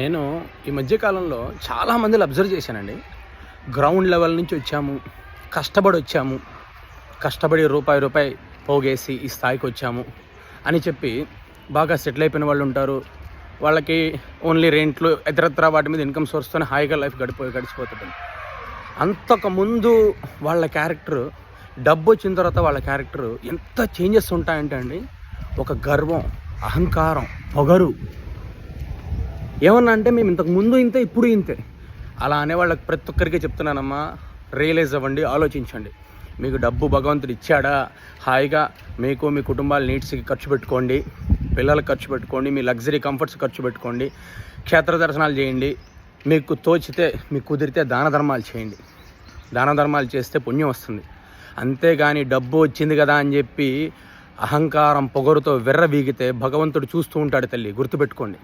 నేను ఈ మధ్య కాలంలో చాలామందిని అబ్జర్వ్ చేశానండి. గ్రౌండ్ లెవెల్ నుంచి వచ్చాము, కష్టపడి రూపాయి పోగేసి ఈ స్థాయికి వచ్చాము అని చెప్పి బాగా సెటిల్ అయిపోయిన వాళ్ళు ఉంటారు. వాళ్ళకి ఓన్లీ రెంట్లు ఇతరత్రా వాటి మీద ఇన్కమ్ సోర్స్తోనే హాయిగా లైఫ్ గడిచిపోతుంది. అంతకుముందు వాళ్ళ క్యారెక్టర్, డబ్బు వచ్చిన తర్వాత వాళ్ళ క్యారెక్టర్ ఎంత చేంజెస్ ఉంటాయంటే అండి, ఒక గర్వం, అహంకారం, పొగరు. ఏమన్నా అంటే మేము ఇంతకు ముందు ఇంతే, ఇప్పుడు ఇంతే. అలా అనే వాళ్ళకి ప్రతి ఒక్కరికి చెప్తున్నానమ్మా, రియలైజ్ అవ్వండి, ఆలోచించండి. మీకు డబ్బు భగవంతుడు ఇచ్చాడా? హాయిగా మీకు మీ కుటుంబాల నీడ్స్కి ఖర్చు పెట్టుకోండి, పిల్లలకు ఖర్చు పెట్టుకోండి, మీ లగ్జరీ కంఫర్ట్స్ ఖర్చు పెట్టుకోండి, క్షేత్ర దర్శనాలు చేయండి, మీకు తోచితే మీకు కుదిరితే దాన ధర్మాలు చేయండి. దాన ధర్మాలు చేస్తే పుణ్యం వస్తుంది. అంతేగాని డబ్బు వచ్చింది కదా అని చెప్పి అహంకారం పొగరుతో విర్రవీగితే భగవంతుడు చూస్తూ ఉంటాడు తల్లి, గుర్తుపెట్టుకోండి.